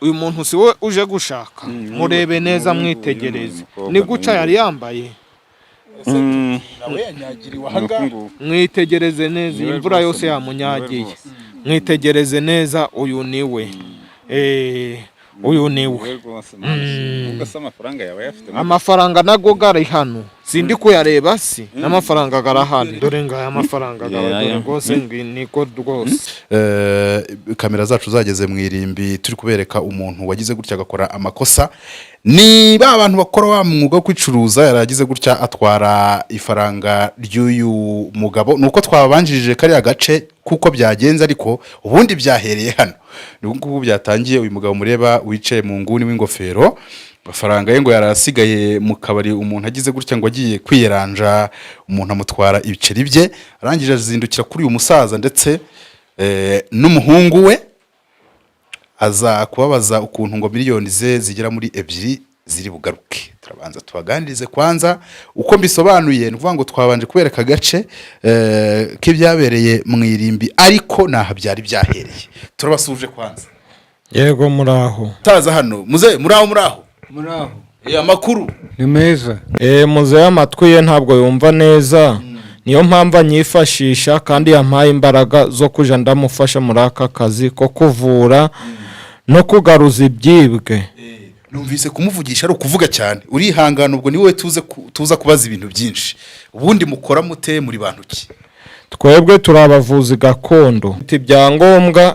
uyu muntu si we uje gushaka murebe neza mwitegereze ni guca yari yambaye mwitegereze neza imvura yose yamunyagiye mwitegereze neza uyu niwe uyu niwe amafaranga nago gari hano sindi kuyareba si n'amafaranga garahari dore ngaya amafaranga dore rwose niko rwose kamera zacu zageze mu irimbi turi kubereka umuntu wagize gutya agakora amakosa ni ba bantu bakora wa mwuga wo kwicuruza yaragize gutya atwara ifaranga ry'uyu mugabo nuko twabanjirije kari agace kuko byagenze ariko ubundi byahereye hano n'ubwo byatangiye uyu mugabo mureba wicaye mu nguni w'ingofero amafaranga ye ngo yarasigaye mu kabari umuntu agize gutya ngo agiye kwiyeranja umuntu amutwara ibiceri bye arangije azindukira kuri uyu musaza ndetse n'umuhungu we aza kubabaza ukuntu ngo miliyoni ze zigera muri 2 ziri bugaruke turabanza tubaganirize kwanza uko mbisobanuye nuvuga ngo twabanje kubereka agace k'ibyabereye mu irimbi ariko naha byari byahereye turabasuje kwanza yego muraho taza hano muze muraho amakuru ni meza muze amatwi ye ntabwo yumva neza niyo mpamvu anyifashisha kandi yampaye imbaraga zo kuja ndamufasha muri aka kazi ko kuvura no kugaruza ibyibwe numvise kumuvugisha ari ukuvuga cyane urihangana ubwo niwe tuza kubaza ibintu byinshi ubundi mukora mute muri bantu ki twebwe turabavuzi gakondo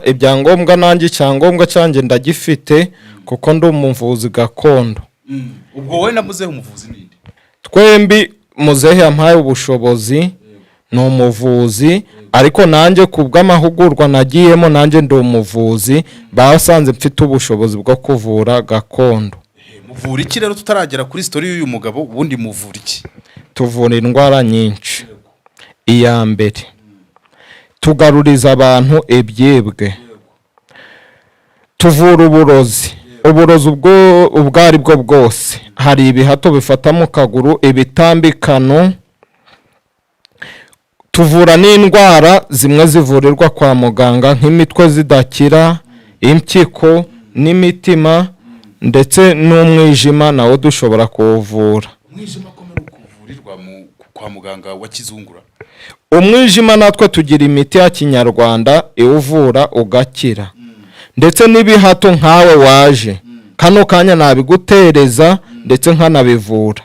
ibyangombwa nanjye cyangombwa cyanjye ndagifite kuko ndi umuvuzi gakondo ubwo wowe na muzehe umuvuzi ninde twembi muzehe yampaye ubushobozi ni umuvuzi ariko nanjye kubw'amahugurwa nagiyemo nanjye ndi umuvuzi basanze mfite ubushobozi bwo kuvura gakondo muvura iki rero tutaragera kuri story y'uyu mugabo ubundi muvura iki tuvura indwara nyinshi iya mbere tugaruriza abantu ibyibwe tuvura uburozi ubwo ari bwo bwose hari ibihato bifata mu kaguru ibitambikano tuvura n'indwara zimwe zivurirwa kwa muganga nk'imitwe zidakira impyiko n'imitima ndetse n'umwijima nawo dushobora kuwuvura umwijima komera kuvurirwa kwa muganga wa kizungura umwijima natwe tugira imiti ya kinyarwanda iwuvura ugakira ndetse n'ibihato nkawe waje kano kanya nabigutereza ndetse nkanabivura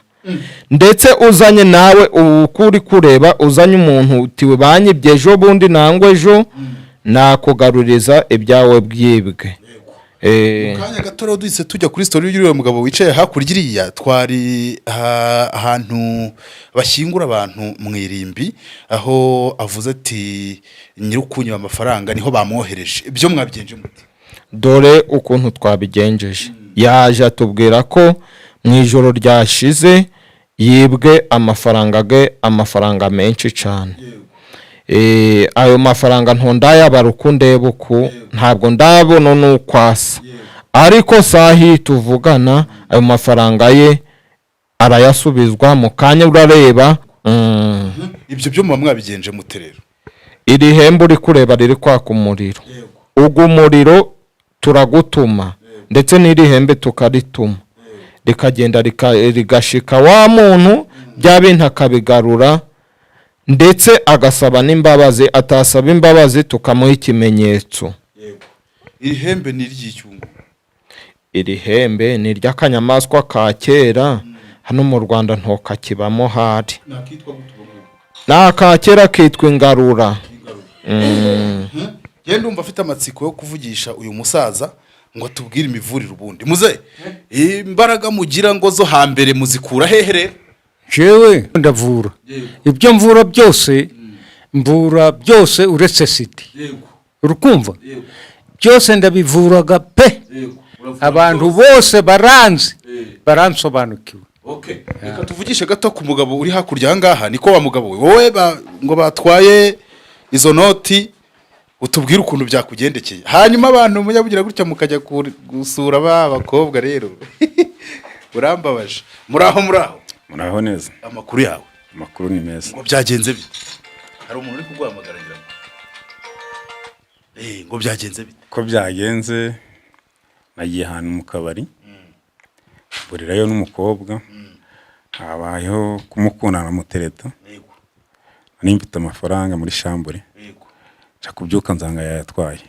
ndetse uzanye nawe ukuri kureba uzanye umuntu utiwe banyibye ejo bundi nangwe ejo nakugaruriza ibyawe byibwe kanya gato duhise tujya kuri story y'uyu mugabo wicaye hakurya iriya twari ahantu bashyingura abantu mu irimbi aho avuze ati nyirukunywa amafaranga niho bamwohereje ibyo mwabigenje muti dore ukuntu twabigenjeje yaje atubwira ko mu ijoro ryashize yibwe amafaranga menshi cyane ayo mafaranga ntondayabara uko ndeba uku ntabwo ndabona n'ukwasa ariko sahi tuvugana ayo mafaranga ye arayasubizwa mu kanya urareba ibyo byo mwabigenje mute rero iri hembe uri kureba riri kwaka umuriro ubwo umuriro turagutuma ndetse n'iri hembe tukarituma rikagenda rigashika wa muntu bya bintu akabigarura ndetse agasaba n'imbabazi atasaba imbabazi tukamuha ikimenyetso iri hembe ni ry'icyungu iri hembe ni ry'akanyamaswa ka kera hano mu Rwanda ntokakibamo hari nakakera kitwa ingarura Genda ndumva afite amatsiko yo kuvugisha uyu musaza ngo tubwire imivurire ubundi muze imbaraga mugira ngo zo hambere muzikura hehere jewe ndavura ibyo mvura byose uretse siti urukumva byose ndabivuraga pe abantu bose baransobanukiwe reka tuvugishe gato ku mugabo uri hakurya aha ngaha niko wa mugabo we wowe ngo batwaye izo noti utubwire ukuntu byakugendekeye hanyuma abantu munyabugira gutya mukajya gusura abakobwa rero urambabaje muraho neza amakuru yawe amakuru ni meza ngo byagenze bite hari umuntu uri kuguhamagara ngira ngo byagenze bite ko byagenze nagiye ahantu mu kabari burirayo n'umukobwa habayeho kumukundana mutereta nari mfite amafaranga muri shambure nca kubyuka nzanga yayatwaye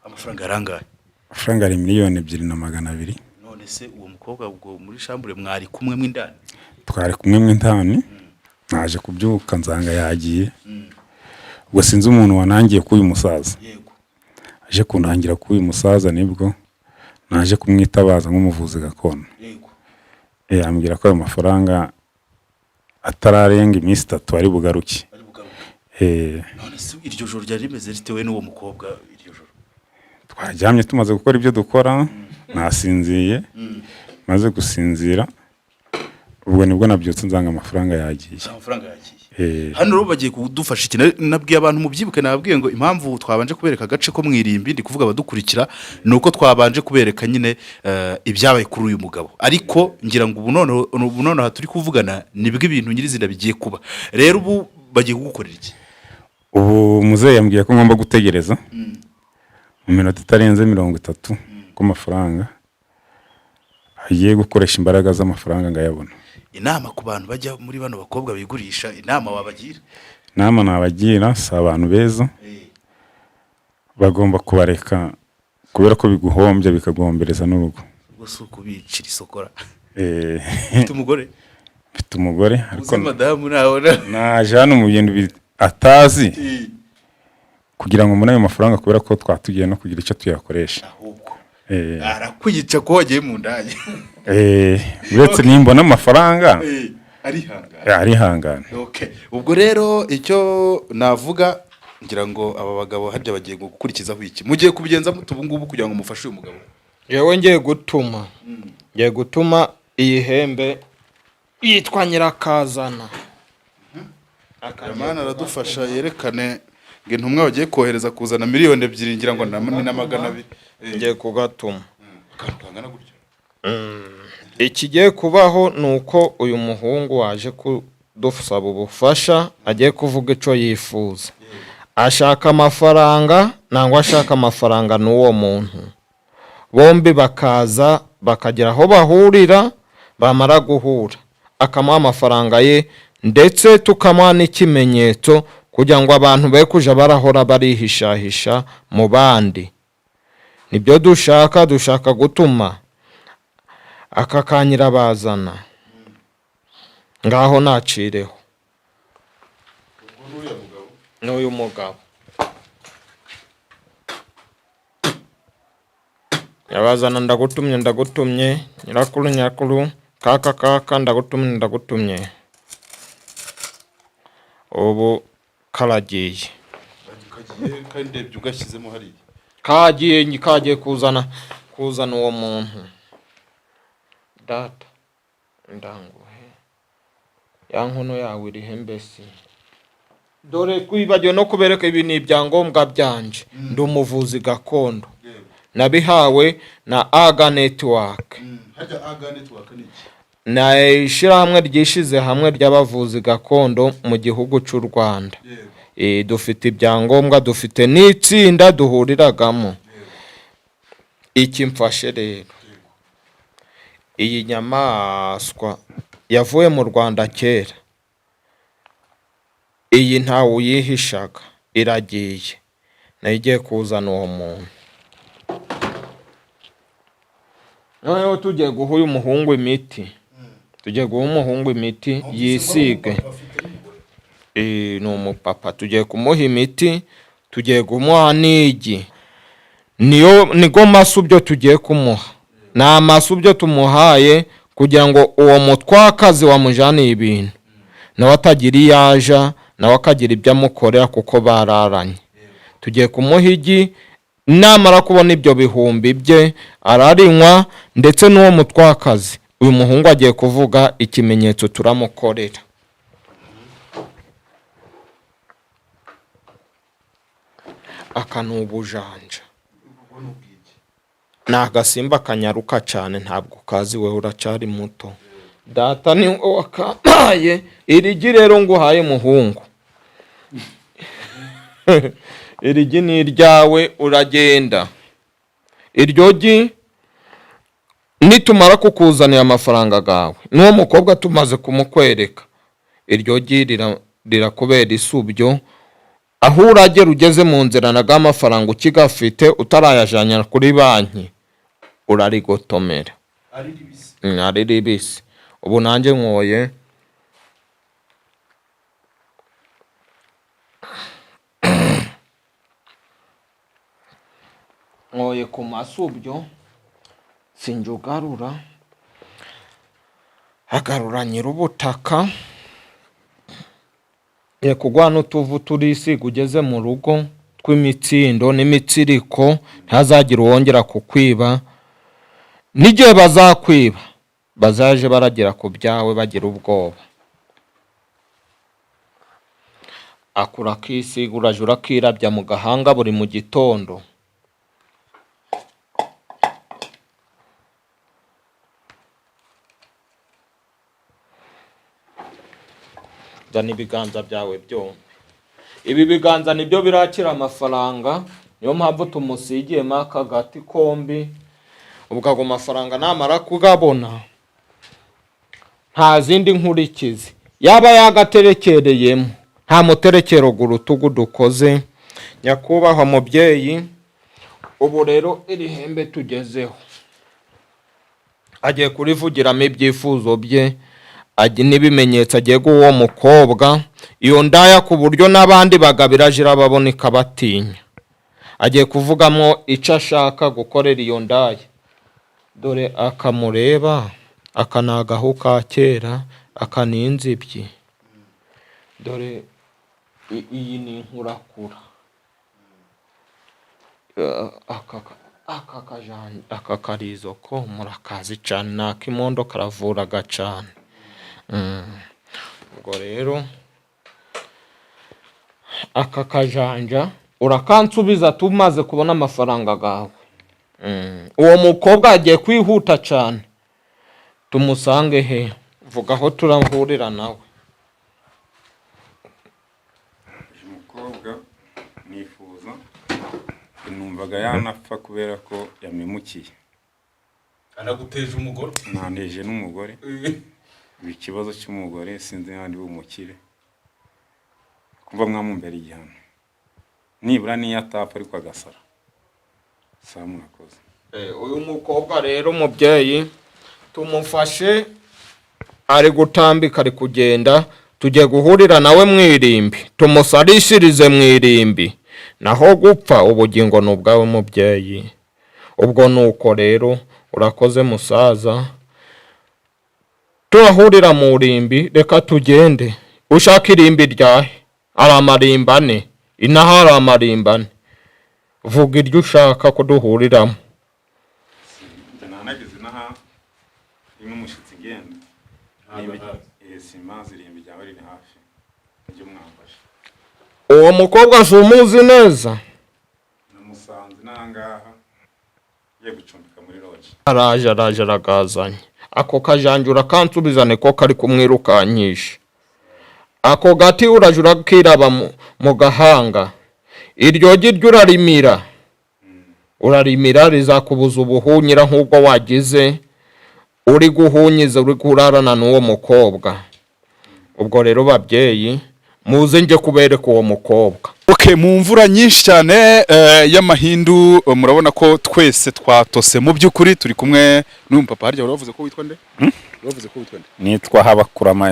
amafaranga yarangaye amafaranga ari 2,200,000. none se uwo mukobwa ubwo muri shambure mwari kumwe mw'indani? Twari kumwe mw'indani naje kubyuka nzanga yagiye ubwo sinzi umuntu wanangiye k'uyu musaza aje kunangira k'uyu musaza nibwo naje kumwitabaza nk'umuvuzi gakondo ambwira ko ayo mafaranga atararenga iminsi 3 ari bugaruke. None se iryo joro ryari rimeze ritewe n'uwo mukobwa? Iryo joro twajyamye tumaze gukora ibyo dukora nasinziye maze gusinzira ubwo nibwo nabyutse nzanga amafaranga yagiye. Hano rero bagiye kudufasha iki? Nabwiye abantu mubyibuke, nababwiye ngo impamvu twabanje kubereka agace ko mwirimbi ndi kuvuga abadukurikira nuko twabanje kubereka nyine ibyabaye kuri uyu mugabo, ariko ngira ngo ubu none turi kuvugana nibwo ibintu nyirizina bigiye kuba. Rero ubu bagiye kugukorera iki? Ubu muzehe yambwiye ko ngomba gutegereza mu minota itarenze 30 ko amafaranga agiye gukoresha imbaraga z'amafaranga ngayabona. Inama ku bantu bajya muri bano bakobwa bigurisha, inama wabagira? Inama nabagira si abantu beza, bagomba kubareka kubera ko biguhombya bikagombereza n'urugo. Ubwo si ukubicira isokora. Mfite umugore ariko madamu nabona naje hano mu bintu atazi kugira ngo muri ayo mafaranga kubera ko twatugiye no kugira icyo tuyakoresha. Arakwiyica ko wagiye mu Indaya. Uretse nimbona amafaranga arihangana. Okay. Ubwo rero icyo navuga ngira ngo aba bagabo harya bagiye gukurikizaho iki? Mugiye kubigenza mutubu ngubu kugira ngo mufashe uyu mugabo? Yewe ngiye gutuma iyi hembe yitwa Nyirakazana. Imana aradufasha yerekane ngo intumwa bagiye kohereza kuzana 2,000,000 ngira ngo na 200,000. Ngiye kugatuma. Kangana gutyo. Ikigiye kubaho nuko uyu muhungu waje kudufasaba ubufasha, agiye kuvuga ico yifuza. Ashaka amafaranga nangwa ashaka amafaranga n'uwo muntu. Bombi bakaza bakagera aho bahurira, bamara guhura akamuha amafaranga ye ndetse tukamuha n'ikimenyetso kugira ngo abantu be kuja barahora barihishahisha mu bandi. Nibyo dushaka gutuma aka Kanyirabazana ngaho nacireho n'uyu mugabo. Nyabazana ndagutumye nyirakuru kaka ndagutumye ubu karagiye kandi byugashyizemo hari kagiye kuzana uwo muntu. Data ndanguhe ya nkono yawe iri hembesi, dore kwibagiwe no kubereka ibi ni ibyangombwa byanje. Ndi umuvuzi gakondo nabihawe na Aga Network. Na ishirahamwe ryishize hamwe ry'abavuzi gakondo mu gihugu cy'u Rwanda. Dufite ibyangombwa, dufite n'itsinda duhuriragamo. Iki mfashe rero, iyi nyamaswa yavuye mu Rwanda kera, iyi ntawe uyihishaga, iragiye, nayo igiye kuzana uwo muntu. Noneho tugiye guha uyu muhungu imiti, yisige. Ni umupapa, tugiye kumuha imiti, tugiye kumuha n'igi. Nigo masu byo tugiye kumuha. Na masu byo tumuhaye kugira ngo uwo mutwakazi wamujaniye ibintu nawe atagira iyaja, nawe akagira ibyo amukorera kuko bararanye. Tugiye kumuha igi, namara kubona ibyo bihumbi bye ararinywa, ndetse n'uwo mutwakazi uyu muhungu agiye kuvuga ikimenyetso turamukorera. Akanubujanja ni agasimba kanyaruka cyane, ntabwo kazi wewe uracari muto. Data ni wakaye irigi rero nguhaye muhungu. Irigi ni iryawe, uragenda. Iryo gi nitumara kukuzanira amafaranga gawe n'uwo mukobwa tumaze kumukwereka iryo rirakubera isubyo aho uragera ugeze mu nzira naga amafaranga ukigafite utarayajanya kuri banki urarigotomera ari ribisi ubu nanjye nkoye ku masubyo sinjugarura agarura nyir'ubutaka kugwa n'utuvu turisiga ugeze mu rugo tw'imitsindo n'imitsiriko ntazagira uwongera kukwiba n'igihe bazakwiba bazaje baragera ku byawe bagira ubwoba akura kisiga uraje urakirabya mu gahanga buri mu gitondo zana ibiganza byawe byombi ibi biganza nibyo birakira amafaranga niyo mpamvu tumusigiyemo aka gati kombi ubwo ago mafaranga namara kugabona nta zindi nkurikizi yaba yagaterekereyemo nta muterekero gurutugu dukoze nyakubahwa mubyeyi ubu rero iri hembe tugezeho agiye kurivugiramo ibyifuzo bye n'ibimenyetso agiye guha uwo mukobwa iyo ndaya ku buryo n'abandi bagabirajira baboneka batinya agiye kuvugamo icyo ashaka gukorera iyo ndaya dore akamureba aka ni agahu ka kera aka ni inzibyi dore iyi ni inkurakura aka karizo ko murakazi cyane ni ak'imondo karavuraga cyane ubwo rero aka kajanja urakansubiza tumaze kubona amafaranga gawe uwo mukobwa agiye kwihuta cyane tumusange he vuga aho turahurira nawe umukobwa nifuza numvaga yanapfa kubera ko yamemukiye anaguteje umugore nanteje n'umugore ikibazo cy'umugore sinzi n'andi bumukire kumva mwamumbera igihano nibura niyo atapfa ariko agasara saa murakoze uyu mukobwa rero umubyeyi tumufashe ari gutambika ari kugenda tugiye guhurira nawe mu irimbi tumusarishirize mu irimbi naho gupfa ubugingo ni ubwawe mubyeyi ubwo nuko rero urakoze musaza turahurira mu rimbi reka tugende ushaka irimbi ryahe ari amarimbane inaha ari amarimbane vuga iryo ushaka ko duhuriramo nanagize inaha rimwe umushyitsi igenda simazi irimbi ryawe riri hafi ibyo mwamfashe uwo mukobwa si umuzi neza namusanze n'ahangaha ye gucumbika muri loji araje aragazanye ako kajanjura kansubizane ko kari kumwirukanyisha ako gati uraje urakiraba mu gahanga iryo giryo urarimira rizakubuza ubuhunyira nk'ubwo wagize uri guhunyiza uri kurarana n'uwo mukobwa ubwo rero babyeyi muze njye kubereka uwo mukobwa mu mvura nyinshi cyane y'amahindu murabona ko twese twatose mu by'ukuri turi kumwe n'uyu papa harya uravuze ko witwa nde nitwa Habakurama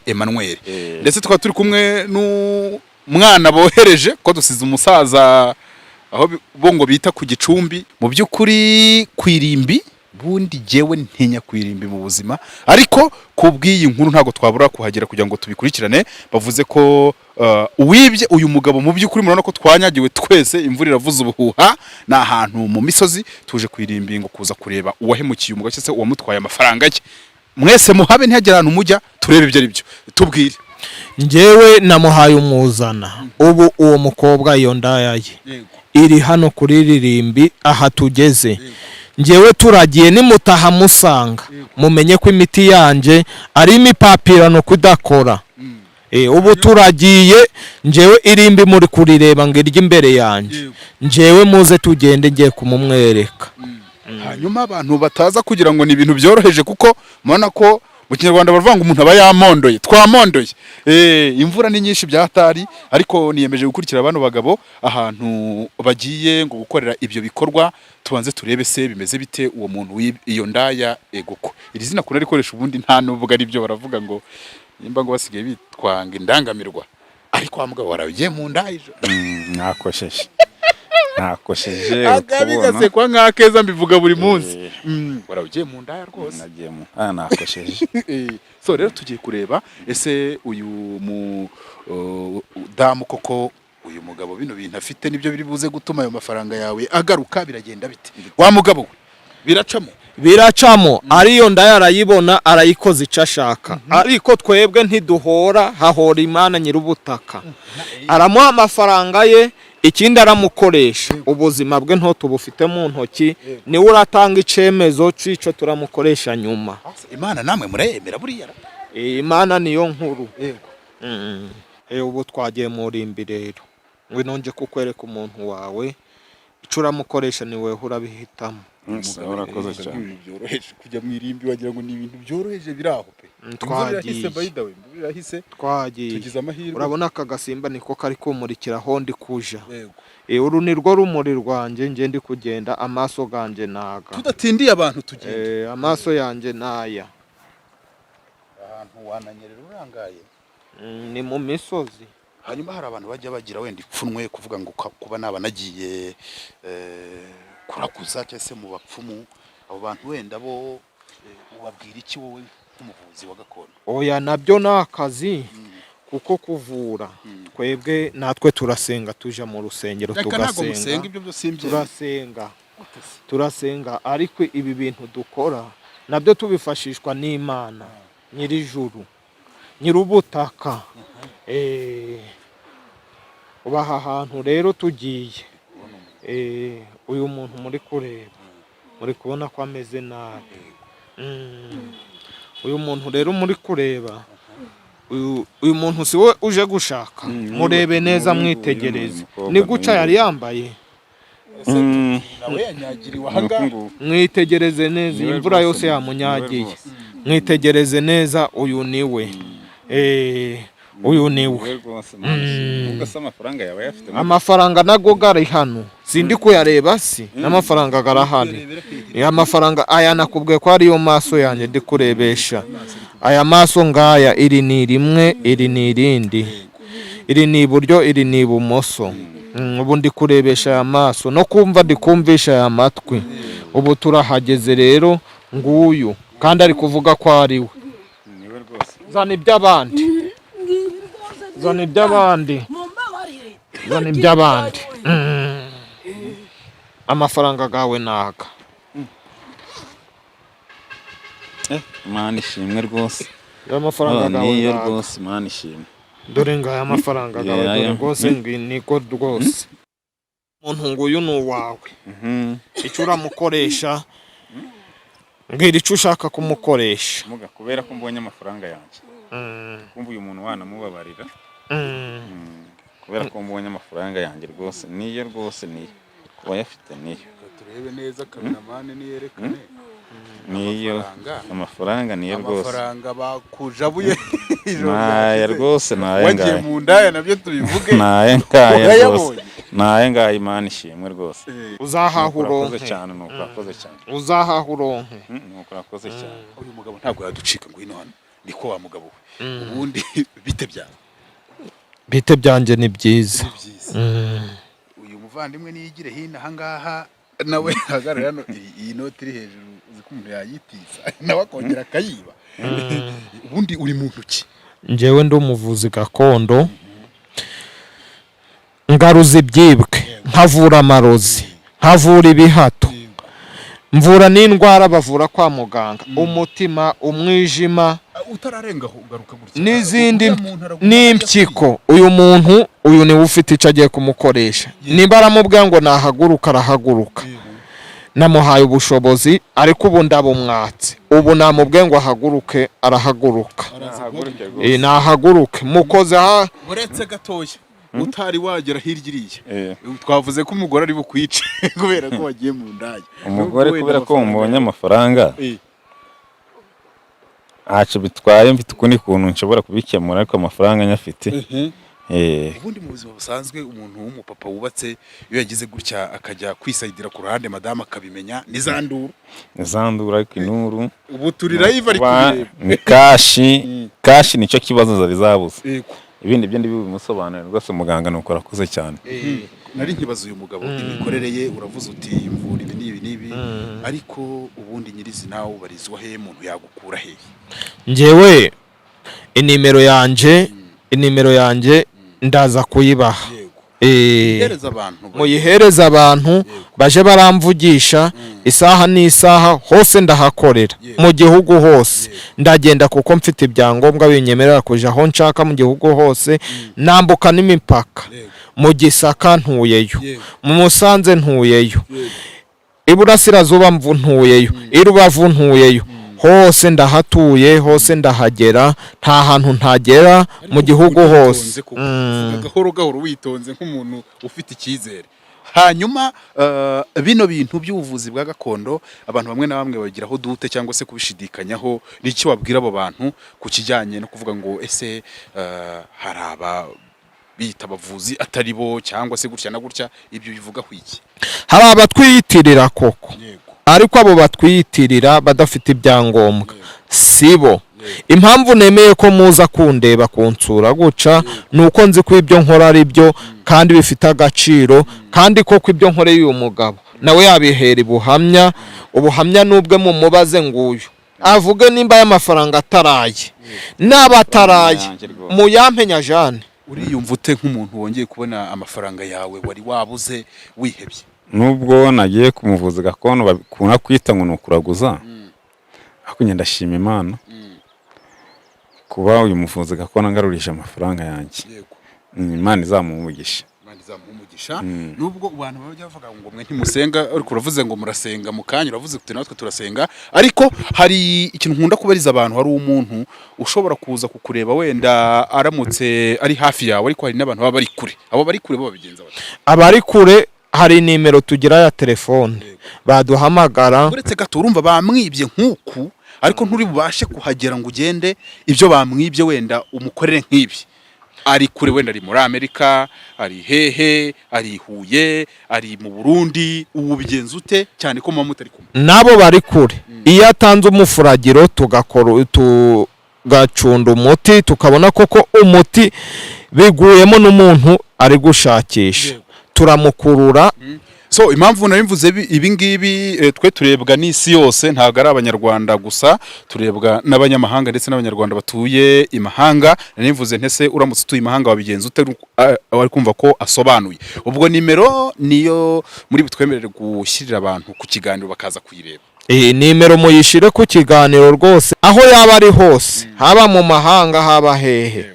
Emmanuel ndetse tukaba turi kumwe n'umwana bohereje ko dusize umusaza aho bongo bita ku gicumbi mu by'ukuri kwirimbi bundi jewe ntinya kwirimbi mu buzima ariko kubwiyi nkuru ntago twabura kuhagera kugira ngo tubikurikirane bavuze ko uwibye uyu mugabo mu by'ukuri murabona ko twanyagiwe twese imvura iravuze ubuhuha na ahantu mu misozi tuje kwirimbi ngo kuza kureba uwahemukiye umugabo cyese uwamutwaye amafaranga ye mwese muhabe ntihagera ahantu mujya turebe ibyo ari byo tubwire njyewe namuhaye umuzana ubu uwo mukobwa iyo ndaya ye iri hano kuri ririmbi aha tugeze njyewe turagiye nimutaha musanga mumenye ko imiti yanje ari imipapirano kudakora ubu turagiye njyewe irimbi muri kurireba ngo irye imbere yanje njyewe muze tugende ngiye kumumwereka hanyuma abantu bataza kugira ngo ni ibintu byoroheje kuko mubona ko mu kinyarwanda baravuga ngo umuntu aba yamondoye twamondoye imvura ni nyinshi byatari ariko niyemeje gukurikira abantu bagabo ahantu bagiye ngo gukorera ibyo bikorwa tubanze turebe se bimeze bite uwo muntu iyo ndaya egoko iri zina kuna rikoresha ubundi nta nuvuga ari byo baravuga ngo nimba ngo basigaye bitwanga indangamirwa ariko amugabo warabiye mu ndayijo nakosheje akabigase kwa nkakeza mbivuga buri munsi warabiye mu ndaya rwose nagiye mu nakosheje so rero tugiye kureba ese uyu mu damu koko uyu mugabo bino bintu afite nibyo biri buze gutuma ayo mafaranga yawe agaruka biragenda bite wa mugabo we biracamo ariyo ndaya arayibona arayikoze icyo ashaka ariko twebwe ntiduhora hahora Imana nyir'ubutaka aramuha amafaranga ye ikindi aramukoresha ubuzima bwe nto tubufite mu ntoki niwe uratanga icemezo c'ico turamukoresha nyuma Imana namwe murayemera buriya Imana niyo nkuru ubu twagiye muri imbi rero ngwino nje kukwereka umuntu wawe ico uramukoresha niwe urabihitamo urakoze cyane byoroheje kujya mu irimbi wagira ngo ni ibintu byoroheje biraho pe twagiye tugize amahirwe urabona aka gasimba niko kari kumurikira aho ndi kuja uru ni rwo rumuri rwanjye nje ndi kugenda amaso ganje naga tudatindiye abantu tugenda amaso yanje naya ahantu wananyerera urangaye ni mu misozi hanyuma hari abantu bajya bagira wenda ipfunwe kuvuga ngo kuba naba nagiye kurakuza cyese mu bapfumu abo bantu wenda bo ubabwira iki wowe nk'umuvuzi wa gakondo oya nabyo nakazi kuko kuvura twebwe natwe turasenga tuja mu rusengero turasenga ariko ibi bintu dukora nabyo tubifashishwa n'Imana nyir'ijuru nyir'ubutaka ubaha ahantu rero tugiye uyu muntu muri kureba muri kubona ko ameze nabi uyu muntu rero muri kureba uyu muntu si we uje gushaka murebe neza mwitegereze ni guca yari yambaye mwitegereze neza imvura yose yamunyagiye mwitegereze neza uyu niwe uyu niwe amafaranga nago gari hano sindi kuyareba si n'amafaranga garahari amafaranga aya nakubwiye ko ariyo maso yanjye ndi kurebesha aya maso ngaya iri ni rimwe iri ni irindi iri ni iburyo iri ni ibumoso ubu ndi kurebesha aya maso no kumva ndi kumvisha aya matwi ubu turahageze rero nguyu kandi ari kuvuga ko ari we zana iby'abandi zana iby'abandi amafaranga gawe naga Imana ishimwe rwose amafaranga gawe niyo rwose Imana ishimwe dore ngaya amafaranga gawe dore rwose niko rwose umuntu nguyu ni uwawe icyo uramukoresha mbwira icyo ushaka kumukoresha kubera ko mbonye amafaranga yanjye kumva uyu muntu wanamubabarira kubera ko mbonye amafaranga yanjye rwose niyo kuba yafite niyo turebe neza kameramani niyerekane niyo amafaranga niyo rwose amafaranga bakujabuye naya rwose naya wagiye mu ndaya nabyo tubivuge naya ngaya rwose naya ngaya Imana ishimwe rwose uzahahuronke cyane nuko urakoze cyane uzahahuronke nuko urakoze cyane uyu mugabo ntabwo yaducika ngo ino hano niko wa mugabo ubundi bite byanjye ni byiza uyu muvandimwe niyigire hino ahangaha nawe hagarara hano iyi noti iri hejuru uzi ko umuntu yayitiza nawe akongera akayiba ubundi uri mu ntoki njyewe ndi umuvuzi gakondo ngaruza ibyibwe nkavura amarozi nkavura ibihato mvura n'indwara bavura kwa muganga umutima umwijima utararengaho ugaruka gutya n'izindi n'impyiko uyu niwe ufite icyo agiye kumukoresha niba aramubwira ngo nahaguruka arahaguruka namuhaye ubushobozi ariko ubu ndabumwatse ubu namubwiye ngo ahaguruke arahaguruka nahaguruke mukoze uretse gatoya utari wagera hirya iriya twavuze ko umugore ari bukwice kubera ko wagiye mu ndaya. Umugore kubera ko mubonye amafaranga aca bitwaye mfite ukundi kuntu nshobora kubikemura ariko amafaranga nyafite. Ubundi mu buzima busanzwe umuntu w'umupapa wubatse iyo yagize gutya akajya kwisayidira ku ruhande madame akabimenya nizandura ariko inuru ubu turira yiva ari kubireba ni kashi nicyo kibazo zari zabuze. Ibindi byo ndibimusobanurira rwose muganga nuko arakoze cyane. Nari nkibaza uyu mugabo imikorere ye uravuze uti imvura ibi nibi ariko ubundi nyirizi nawe ubarizwa he muntu yagukura he? Njyewe inimero yanje ndaza kuyibaha muyihereza abantu baje baramvugisha isaha n'isaha hose ndahakorera mu gihugu hose ndagenda kuko mfite ibyangombwa binyemerera kuja aho nshaka mu gihugu hose nambuka n'imipaka mu Gisaka ntuyeyo mu Musanze ntuyeyo Iburasirazuba ntuyeyo Irubavu ntuyeyo hose ndahatuye hose ndahagera nta hantu ntagera mu gihugu hose. Gahoro witonze nk'umuntu ufite icyizere. Hanyuma bino bintu by'ubuvuzi bwa gakondo abantu bamwe na bamwe bagiraho dute cyangwa se kubishidikanyaho, n'iki wabwira abo bantu ku kijyanye no kuvuga ngo ese hari aba bita abavuzi atari bo cyangwa se gutya na gutya, ibyo bivuga kwiki? Hari abatwiyitirira koko ariko abo batwiyitirira badafite ibyangombwa sibo. Impamvu nemeye ko muza kundeba kunsura guca nuko nzi ko ibyo nkora ari byo kandi bifite agaciro, kandi koko ibyo nkoreye uyu mugabo nawe yabihera ubuhamya nubwe mu mubaze nguyu avuge nimba y'amafaranga ataraye n'abataraye mu yampenya Jane. Uriyumva ute nk'umuntu wongeye kubona amafaranga yawe wari wabuze wihebye? Nubwo nagiye kumuvuza gakondo bakuna kwita ngo nukuraguza ariko ndashima Imana kuba uyu muvuzi gakondo ngarurisha amafaranga yanjye. Imana izamumugisha. Nubwo abantu bajya bavuga ngo mwe ntimusenga ariko uravuze ngo murasenga mu kanya uravuze kuti natwe turasenga, ariko hari ikintu nkunda kubariza abantu, hari umuntu ushobora kuza kukureba wenda aramutse ari hafi yawe ariko hari n'abantu baba bari kure. Abo bari kure bo babigenza bati abari kure hari nimero tugira ya telefone baduhamagara. Uretse gato urumva bamwibye nk'uku ariko nturi bubashe kuhagera ngo ugende ibyo bamwibye wenda umukorere nk'ibi. Ari kure wenda ari muri Amerika, ari hehe, ari Huye, ari mu Burundi, ubu bigenza ute cyane ko mama mutari kumwe? Nabo bari kure iyo atanze umufuragiro tugacunda umuti tukabona koko umuti biguyemo n'umuntu ari gushakisha turamukurura. So impamvu narimvuze ibi ngibi twe turebwa n'isi yose, ntabwo ari abanyarwanda gusa, turebwa n'abanyamahanga ndetse n'abanyarwanda batuye imahanga. Narimvuze ntese uramutse utuye imahanga wabigenza ute? Wari kumva ko asobanuye. Ubwo nimero niyo muri bitwemerere gushyirira abantu ku kiganiro bakaza kuyireba. Nimero muyishire ku kiganiro rwose aho yaba ari hose, haba mu mahanga haba hehe,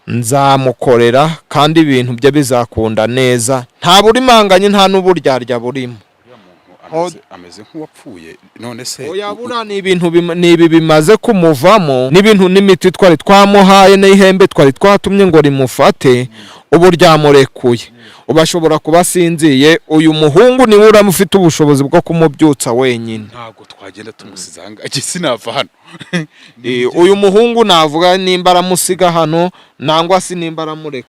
nzamukorera kandi ibintu bye bizakunda neza, nta burimanganye nta n'uburyarya burimo. Ameze nk'uwapfuye none se oyabura ni ibintu nibi bimaze kumuvamo n'ibintu n'imiti twari twamuhaye n'ihembe twari twatumye ngo rimufate ubu ryamurekuye. Ubashobora kubasinziye uyu muhungu ni uramufite ubushobozi bwo kumubyutsa wenyine. Ntago twagenda tumusizanga sinava hano. Uyu muhungu navuga nimba aramusiga hano nangwa si nimba aramureka.